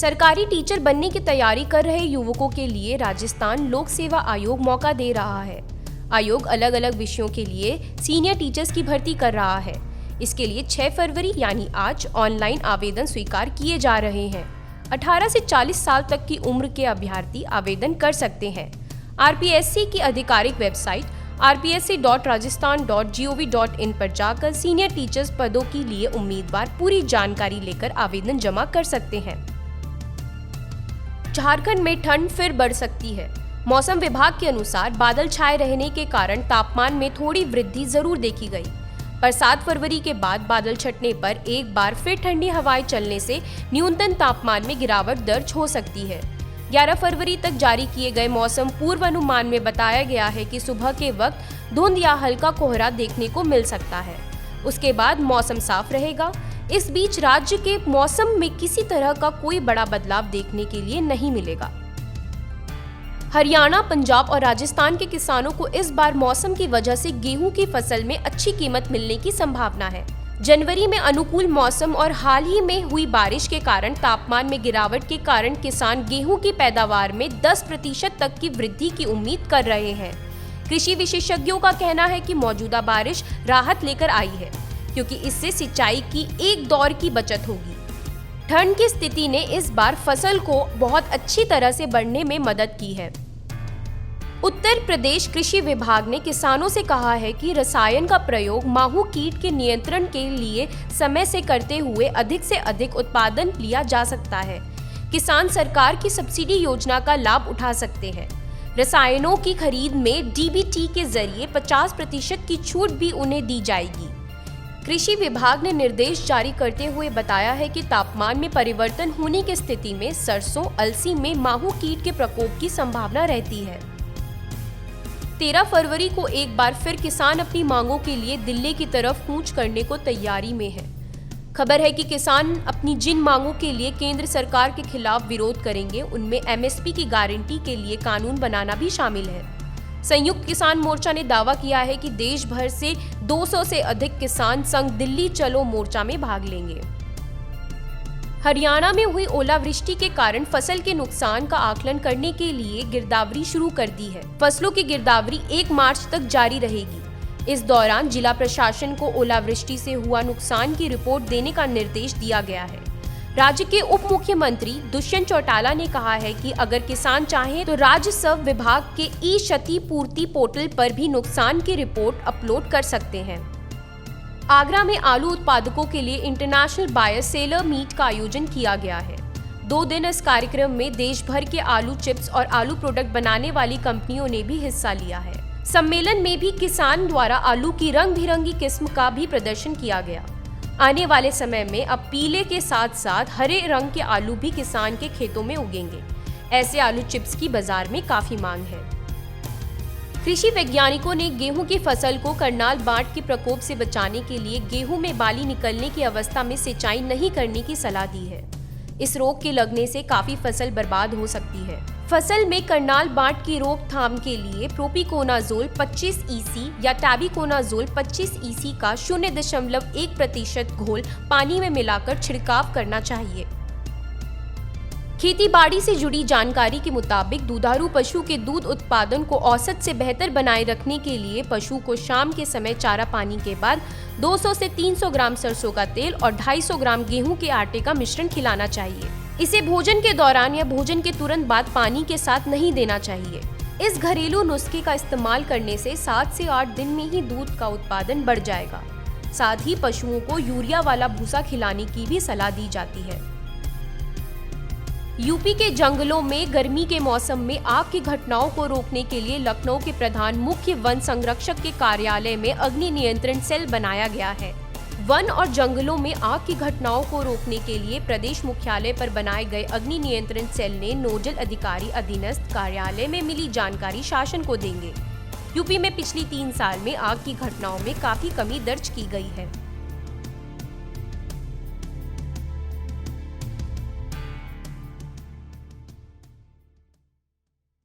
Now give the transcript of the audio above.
सरकारी टीचर बनने की तैयारी कर रहे युवकों के लिए राजस्थान लोक सेवा आयोग मौका दे रहा है। आयोग अलग अलग विषयों के लिए सीनियर टीचर्स की भर्ती कर रहा है। इसके लिए 6 फरवरी यानी आज ऑनलाइन आवेदन स्वीकार किए जा रहे हैं। 18 से 40 साल तक की उम्र के अभ्यर्थी आवेदन कर सकते हैं। आरपीएससी की आधिकारिक वेबसाइट rpsc.rajasthan.gov.in पर जाकर सीनियर टीचर्स पदों के लिए उम्मीदवार पूरी जानकारी लेकर आवेदन जमा कर सकते हैं। झारखंड में ठंड फिर बढ़ सकती है। मौसम विभाग के अनुसार बादल छाए रहने के कारण तापमान में थोड़ी वृद्धि जरूर देखी गई, पर 7 फरवरी के बाद बादल छटने पर एक बार फिर ठंडी हवाएं चलने से न्यूनतम तापमान में गिरावट दर्ज हो सकती है। 11 फरवरी तक जारी किए गए मौसम पूर्वानुमान में बताया गया है कि सुबह के वक्त धुंध या हल्का कोहरा देखने को मिल सकता है। उसके बाद मौसम साफ रहेगा। इस बीच राज्य के मौसम में किसी तरह का कोई बड़ा बदलाव देखने के लिए नहीं मिलेगा। हरियाणा, पंजाब और राजस्थान के किसानों को इस बार मौसम की वजह से गेहूं की फसल में अच्छी कीमत मिलने की संभावना है। जनवरी में अनुकूल मौसम और हाल ही में हुई बारिश के कारण तापमान में गिरावट के कारण किसान गेहूं की पैदावार में 10% तक की वृद्धि की उम्मीद कर रहे हैं। कृषि विशेषज्ञों का कहना है कि मौजूदा बारिश राहत लेकर आई है, क्योंकि इससे सिंचाई की एक दौर की बचत होगी। ठंड की स्थिति ने इस बार फसल को बहुत अच्छी तरह से बढ़ने में मदद की है। उत्तर प्रदेश कृषि विभाग ने किसानों से कहा है कि रसायन का प्रयोग माहू कीट के नियंत्रण के लिए समय से करते हुए अधिक से अधिक उत्पादन लिया जा सकता है। किसान सरकार की सब्सिडी योजना का लाभ उठा सकते हैं। रसायनों की खरीद में डीबीटी के जरिए 50% की छूट भी उन्हें दी जाएगी। कृषि विभाग ने निर्देश जारी करते हुए बताया है कि तापमान में परिवर्तन होने की स्थिति में सरसों, अलसी में माहू कीट के प्रकोप की संभावना रहती है। 13 फरवरी को एक बार फिर किसान अपनी मांगों के लिए दिल्ली की तरफ कूच करने को तैयारी में है। खबर है कि किसान अपनी जिन मांगों के लिए केंद्र सरकार के खिलाफ विरोध करेंगे, उनमें एमएसपी की गारंटी के लिए कानून बनाना भी शामिल है। संयुक्त किसान मोर्चा ने दावा किया है कि देश भर से 200 से अधिक किसान संघ दिल्ली चलो मोर्चा में भाग लेंगे। हरियाणा में हुई ओलावृष्टि के कारण फसल के नुकसान का आकलन करने के लिए गिरदावरी शुरू कर दी है। फसलों की गिरदावरी 1 मार्च तक जारी रहेगी। इस दौरान जिला प्रशासन को ओलावृष्टि से हुआ नुकसान की रिपोर्ट देने का निर्देश दिया गया है। राज्य के उप मुख्यमंत्री दुष्यंत चौटाला ने कहा है कि अगर किसान चाहें तो राजस्व विभाग के ई क्षतिपूर्ति पोर्टल पर भी नुकसान की रिपोर्ट अपलोड कर सकते हैं। आगरा में आलू उत्पादकों के लिए इंटरनेशनल बायर सेलर मीट का आयोजन किया गया है। 2 दिन इस कार्यक्रम में देश भर के आलू चिप्स और आलू प्रोडक्ट बनाने वाली कंपनियों ने भी हिस्सा लिया है। सम्मेलन में भी किसान द्वारा आलू की रंग बिरंगी किस्म का भी प्रदर्शन किया गया। आने वाले समय में अब पीले के साथ साथ हरे रंग के आलू भी किसान के खेतों में उगेंगे। ऐसे आलू चिप्स की बाजार में काफी मांग है। कृषि वैज्ञानिकों ने गेहूं की फसल को करनाल बांट के प्रकोप से बचाने के लिए गेहूं में बाली निकलने की अवस्था में सिंचाई नहीं करने की सलाह दी है। इस रोग के लगने से काफी फसल बर्बाद हो सकती है। फसल में करनाल बांट की रोकथाम के लिए प्रोपिकोनाजोल 25 EC या टैबिकोनाजोल 25 EC का 0.1% घोल पानी में मिलाकर छिड़काव करना चाहिए। खेती बाड़ी से जुड़ी जानकारी के मुताबिक दुधारू पशु के दूध उत्पादन को औसत से बेहतर बनाए रखने के लिए पशु को शाम के समय चारा पानी के बाद 200 से 300 ग्राम सरसों का तेल और 250 ग्राम गेहूं के आटे का मिश्रण खिलाना चाहिए। इसे भोजन के दौरान या भोजन के तुरंत बाद पानी के साथ नहीं देना चाहिए। इस घरेलू नुस्खे का इस्तेमाल करने से 7 से 8 दिन में ही दूध का उत्पादन बढ़ जाएगा। साथ ही पशुओं को यूरिया वाला भूसा खिलाने की भी सलाह दी जाती है। यूपी के जंगलों में गर्मी के मौसम में आग की घटनाओं को रोकने के लिए लखनऊ के प्रधान मुख्य वन संरक्षक के कार्यालय में अग्नि नियंत्रण सेल बनाया गया है। वन और जंगलों में आग की घटनाओं को रोकने के लिए प्रदेश मुख्यालय पर बनाए गए अग्नि नियंत्रण सेल ने नोडल अधिकारी अधीनस्थ कार्यालय में मिली जानकारी शासन को देंगे। यूपी में पिछली 3 साल में आग की घटनाओं में काफी कमी दर्ज की गई है।